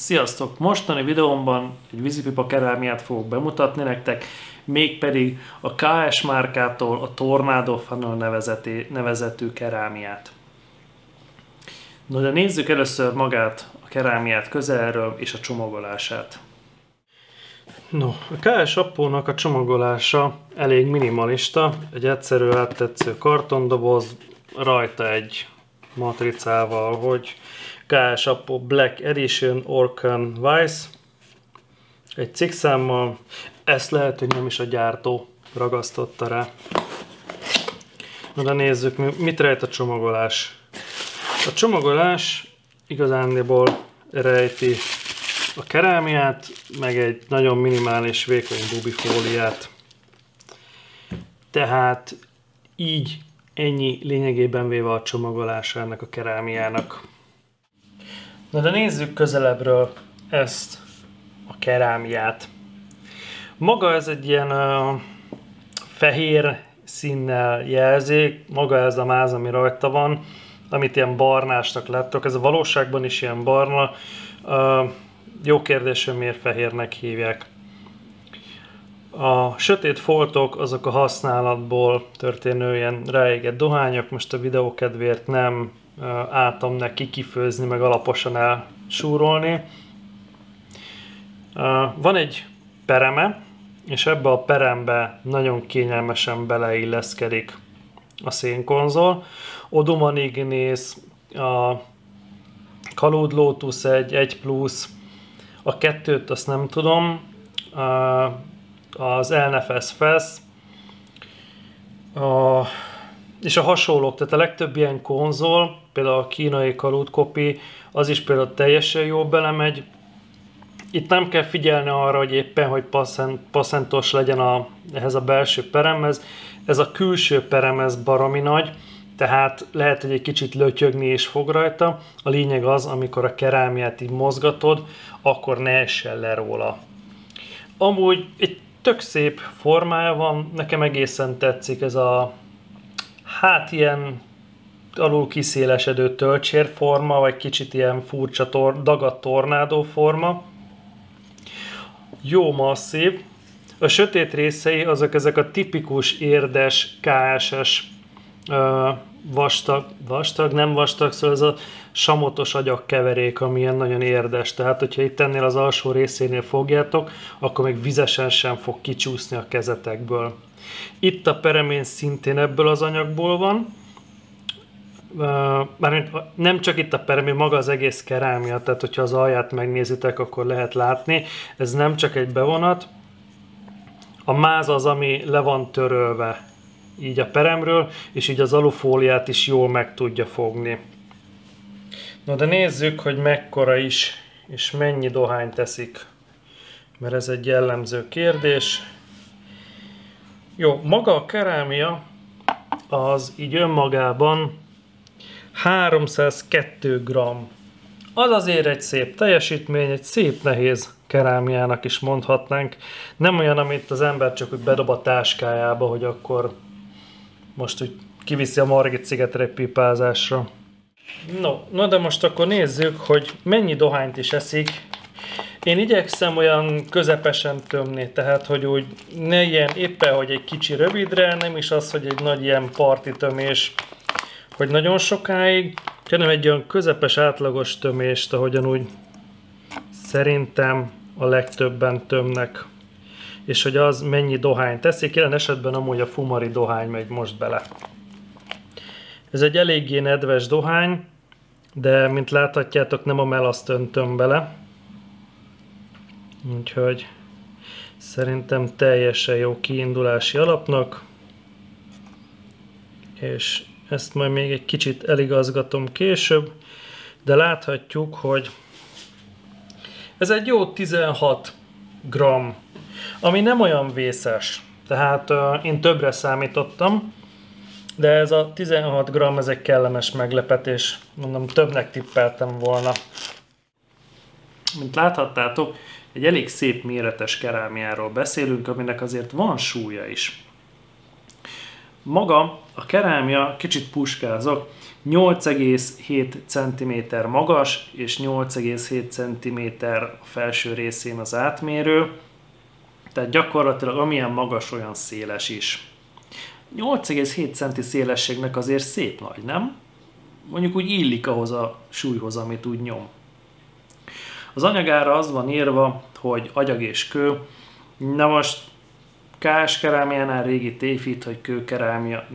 Sziasztok! Mostani videómban egy vízipipa kerámiát fogok bemutatni nektek, mégpedig a KS márkától a Tornado Funnel nevezetű kerámiát. No, de nézzük először magát a kerámiát közelről és a csomagolását. No, a KS Appónak a csomagolása elég minimalista, egy egyszerű áttetsző kartondoboz, rajta egy matricával, hogy KS Appó Black Edition Orkan Weiss, egy cikkszámmal, ezt lehet, hogy nem is a gyártó ragasztotta rá. Na de nézzük, mit rejt a csomagolás. A csomagolás igazándiból rejti a kerámiát, meg egy nagyon minimális vékony bubifóliát. Tehát így ennyi lényegében véve a csomagolása ennek a kerámiának. Na de nézzük közelebbről ezt a kerámiát. Maga ez egy ilyen fehér színnel jelzi, maga ez a máz, ami rajta van, amit ilyen barnásnak láttok. Ez a valóságban is ilyen barna. Jó kérdés, hogy miért fehérnek hívják. A sötét foltok azok a használatból történő ilyen ráégett dohányok, most a videó kedvéért nem álltam neki kifőzni, meg alaposan elsúrolni. Van egy pereme, és ebbe a perembe nagyon kényelmesen beleilleszkedik a szénkonzol. Oduma Ignis, a Kalud Lotus 1 Plus, a 2-t azt nem tudom, az Elnefes Fesz, és a hasonlók, tehát a legtöbb ilyen konzol, például a kínai Kalud Copy, az is például teljesen jól belemegy. Itt nem kell figyelni arra, hogy éppen, hogy passzentos legyen ehhez a belső peremhez. Ez a külső perem, ez baromi nagy, tehát lehet, hogy egy kicsit lötyögni is fog rajta. A lényeg az, amikor a kerámiát így mozgatod, akkor ne essen le róla. Amúgy egy tök szép formája van, nekem egészen tetszik ez a ilyen alul kiszélesedő töltsérforma, vagy kicsit ilyen furcsa dagadt tornádó forma. Jó masszív. A sötét részei azok ezek a tipikus érdes, KS-es vastag, nem vastag, szóval ez a samotos agyagkeverék, ami ilyen nagyon érdes. Tehát, hogyha itt ennél az alsó részénél fogjátok, akkor még vizesen sem fog kicsúszni a kezetekből. Itt a peremén szintén ebből az anyagból van. Nem csak itt a peremén, maga az egész kerámia, tehát hogyha az alját megnézitek, akkor lehet látni. Ez nem csak egy bevonat. A máz az, ami le van törölve így a peremről, és így az alufóliát is jól meg tudja fogni. Na de nézzük, hogy mekkora is, és mennyi dohányt teszik, mert ez egy jellemző kérdés. Jó, maga a kerámia az így önmagában 302 g. Az azért egy szép teljesítmény, egy szép nehéz kerámiának is mondhatnánk. Nem olyan, amit az ember csak úgy bedob a táskájába, hogy akkor most úgy kiviszi a Margit szigetre egy pipázásra. No, de most akkor nézzük, hogy mennyi dohányt is eszik. Én igyekszem olyan közepesen tömni, tehát hogy úgy ne ilyen éppen, hogy egy kicsi rövidre, nem is az, hogy egy nagy ilyen parti tömés, hogy nagyon sokáig, hanem egy olyan közepes átlagos tömést, ahogyan úgy szerintem a legtöbben tömnek. És hogy az mennyi dohány teszik, jelen esetben amúgy a fumari dohány megy most bele. Ez egy eléggé nedves dohány, de mint láthatjátok, nem a melaszt öntöm bele. Úgyhogy szerintem teljesen jó kiindulási alapnak. És ezt majd még egy kicsit eligazgatom később, de láthatjuk, hogy ez egy jó 16 g, ami nem olyan vészes. Tehát én többre számítottam, de ez a 16 g, ez egy kellemes meglepetés. Mondom, többnek tippeltem volna. Mint láthattátok, egy elég szép méretes kerámiáról beszélünk, aminek azért van súlya is. Maga a kerámia, kicsit puskázok, 8,7 cm magas és 8,7 cm a felső részén az átmérő, tehát gyakorlatilag amilyen magas, olyan széles is. 8,7 cm szélességnek azért szép nagy, nem? Mondjuk úgy illik ahhoz a súlyhoz, amit úgy nyom. Az anyagára az van írva, hogy agyag és kő. Na most KS kerámiánál régi tévhit, hogy kőkerámia,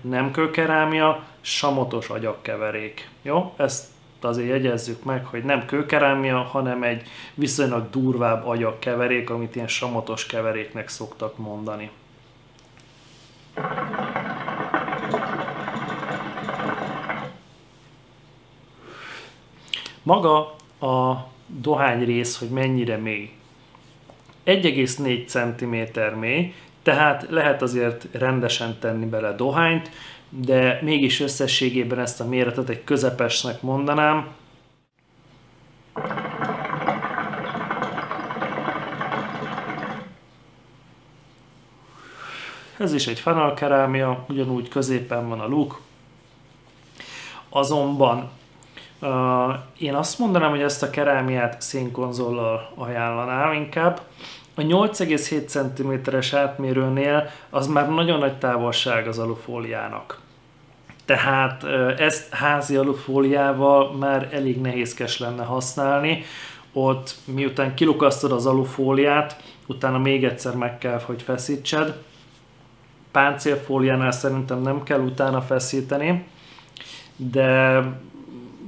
nem kőkerámia, samotos agyagkeverék. Jó? Ezt azért jegyezzük meg, hogy nem kőkerámia, hanem egy viszonylag durvább agyagkeverék, amit ilyen samotos keveréknek szoktak mondani. Maga a dohány rész, hogy mennyire mély. 1,4 cm mély, tehát lehet azért rendesen tenni bele dohányt, de mégis összességében ezt a méretet egy közepesnek mondanám. Ez is egy funnel-kerámia, ugyanúgy középen van a luk. Azonban én azt mondanám, hogy ezt a kerámiát szénkonzollal ajánlanám inkább. A 8,7 cm-es átmérőnél az már nagyon nagy távolság az alufóliának. Tehát ezt házi alufóliával már elég nehézkes lenne használni. Ott miután kilukasztod az alufóliát, utána még egyszer meg kell, hogy feszítsed. Páncélfóliánál szerintem nem kell utána feszíteni, de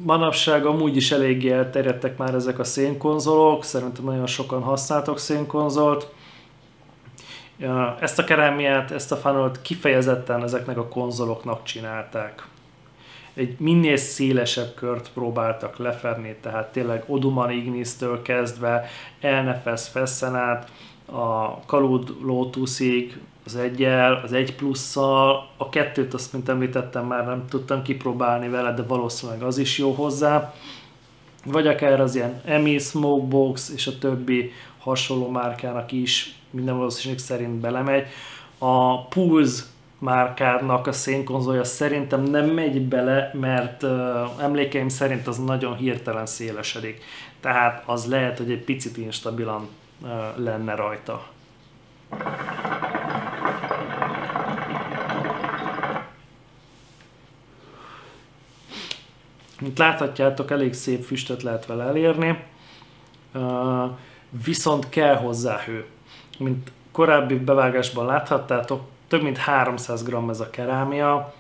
manapság amúgy is eléggé elterjedtek már ezek a szénkonzolok, szerintem nagyon sokan használtok szénkonzolt. Ezt a kerámiát, ezt a funnelt kifejezetten ezeknek a konzoloknak csinálták. Egy minél szélesebb kört próbáltak lefedni, tehát tényleg Oduman Ignis-től kezdve Elnefes Fessen át, a Kalud Lotusig, az 1-jel, az 1 plusszal, a 2-t azt, mint említettem, már nem tudtam kipróbálni vele, de valószínűleg az is jó hozzá. Vagy akár az ilyen EMI, Smokebox és a többi hasonló márkának is minden valószínűség szerint belemegy. A Pulse márkának a szénkonzolja szerintem nem megy bele, mert emlékeim szerint az nagyon hirtelen szélesedik. Tehát az lehet, hogy egy picit instabilan lenne rajta. Mint láthatjátok, elég szép füstöt lehet vele elérni, viszont kell hozzá hő. Mint korábbi bevágásban láthattátok, több mint 300 g ez a kerámia,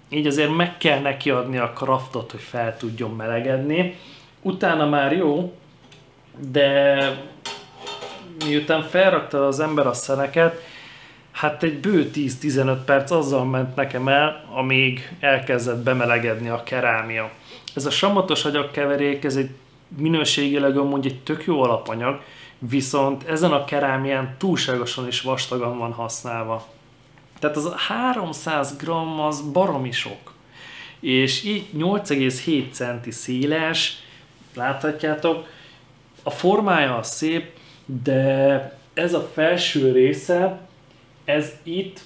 így azért meg kell neki adni a craftot, hogy fel tudjon melegedni. Utána már jó, de miután felrakta az ember a szeneket, hát egy bő 10-15 perc azzal ment nekem el, amíg elkezdett bemelegedni a kerámia. Ez a samotos agyagkeverék, ez egy minőségileg amúgy egy tök jó alapanyag, viszont ezen a kerámián túlságosan is vastagan van használva. Tehát az 300 g az baromi sok. És így 8,7 cm széles, láthatjátok, a formája az szép, de ez a felső része, ez itt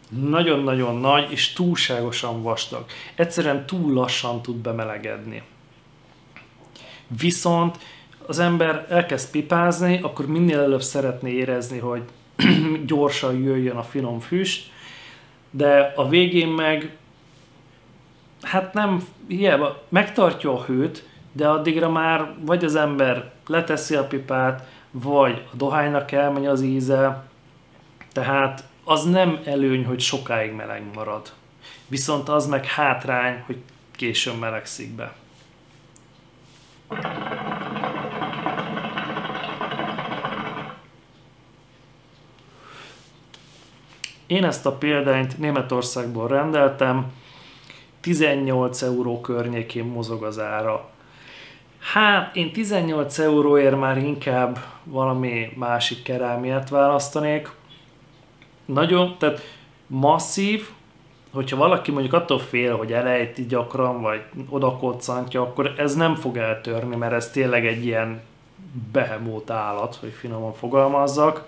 nagyon-nagyon nagy és túlságosan vastag. Egyszerűen túl lassan tud bemelegedni. Viszont az ember elkezd pipázni, akkor minél előbb szeretné érezni, hogy gyorsan jöjjön a finom füst, de a végén meg hát nem, hiába megtartja a hőt, de addigra már vagy az ember leteszi a pipát, vagy a dohánynak elmegy az íze, tehát az nem előny, hogy sokáig meleg marad. Viszont az meg hátrány, hogy későn melegszik be. Én ezt a példányt Németországból rendeltem, 18 euró környékén mozog az ára. Hát én 18 euróért már inkább valami másik kerámiát választanék. Nagyon, tehát masszív, hogyha valaki mondjuk attól fél, hogy elejti gyakran, vagy odakoccantja, akkor ez nem fog eltörni, mert ez tényleg egy ilyen behemót állat, hogy finoman fogalmazzak.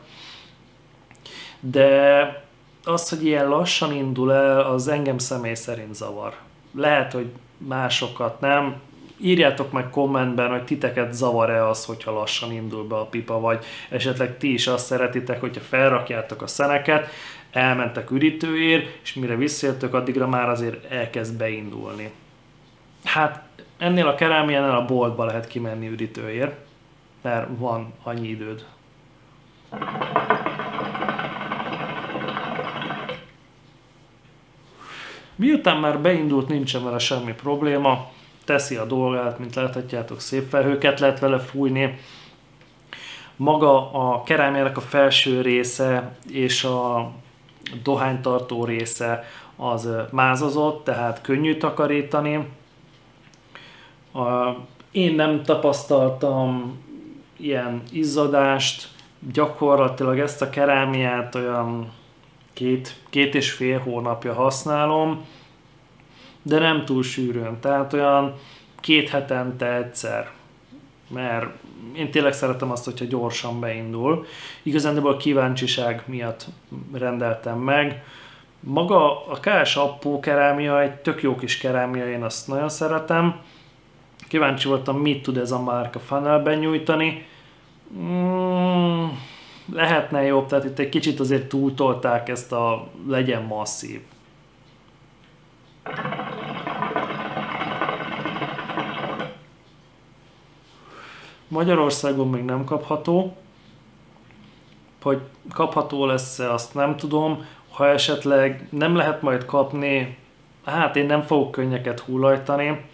De az, hogy ilyen lassan indul el, az engem személy szerint zavar. Lehet, hogy másokat nem. Írjátok meg kommentben, hogy titeket zavar-e az, hogyha lassan indul be a pipa, vagy esetleg ti is azt szeretitek, hogyha felrakjátok a szeneket, elmentek üdítőért, és mire visszajöttök, addigra már azért elkezd beindulni. Hát ennél a kerámiánál a boltba lehet kimenni üdítőért, mert van annyi időd. Miután már beindult, nincsen vele semmi probléma, teszi a dolgát, mint láthatjátok, szép felhőket lehet vele fújni. Maga a kerámiának a felső része és a dohánytartó része az mázozott, tehát könnyű takarítani. Én nem tapasztaltam ilyen izzadást, gyakorlatilag ezt a kerámiát olyan két és fél hónapja használom, de nem túl sűrűn, tehát olyan 2 hetente egyszer, mert én tényleg szeretem azt, hogyha gyorsan beindul. Igazándiból a kíváncsiság miatt rendeltem meg. Maga a KS Appó kerámia egy tök jó kis kerámia, én azt nagyon szeretem. Kíváncsi voltam, mit tud ez a márka funnelben nyújtani. Lehetne jobb, tehát itt egy kicsit azért túltolták ezt a legyen masszív. Magyarországon még nem kapható. Hogy kapható lesz-e, azt nem tudom. Ha esetleg nem lehet majd kapni, hát én nem fogok könnyeket hullajtani.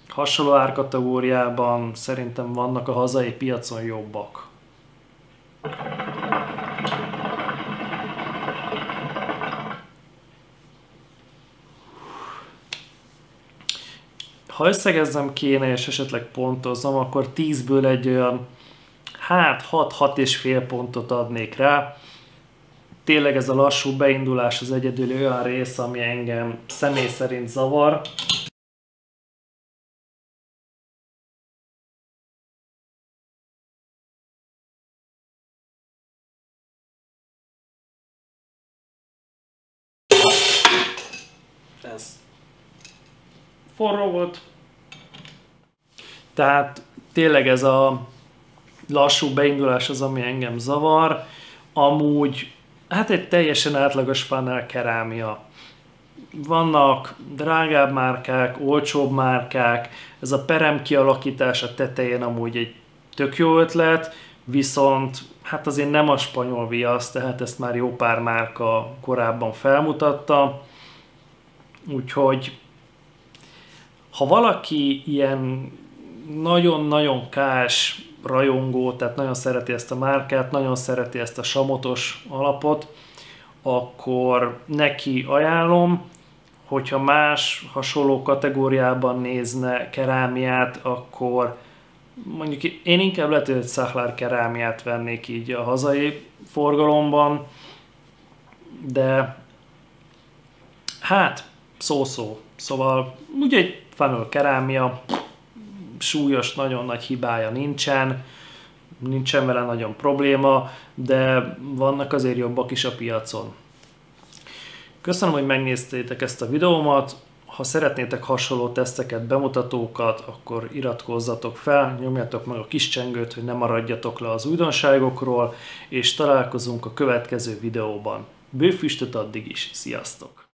Hasonló árkategóriában szerintem vannak a hazai piacon jobbak. Ha összegezzem kéne és esetleg pontozom, akkor 10-ből egy olyan 6-6,5 pontot adnék rá. Tényleg ez a lassú beindulás az egyedüli olyan rész, ami engem személy szerint zavar. Ez forró volt. Tehát tényleg ez a lassú beindulás az, ami engem zavar. Amúgy, hát egy teljesen átlagos funnel kerámia. Vannak drágább márkák, olcsóbb márkák, ez a perem kialakítás a tetején amúgy egy tök jó ötlet, viszont hát azért nem a spanyol viasz, tehát ezt már jó pár márka korábban felmutatta. Úgyhogy ha valaki ilyen nagyon-nagyon KS rajongó, tehát nagyon szereti ezt a márkát, nagyon szereti ezt a samotos alapot, akkor neki ajánlom, hogyha más hasonló kategóriában nézne kerámiát, akkor mondjuk én inkább lehet, hogy egy Sachtler kerámiát vennék így a hazai forgalomban, de hát szó-szó. Szóval ugye egy funnel kerámia, súlyos, nagyon nagy hibája nincsen vele nagyon probléma, de vannak azért jobbak is a piacon. Köszönöm, hogy megnéztétek ezt a videómat. Ha szeretnétek hasonló teszteket, bemutatókat, akkor iratkozzatok fel, nyomjatok meg a kis csengőt, hogy ne maradjatok le az újdonságokról, és találkozunk a következő videóban. Bőfüstöt addig is, sziasztok!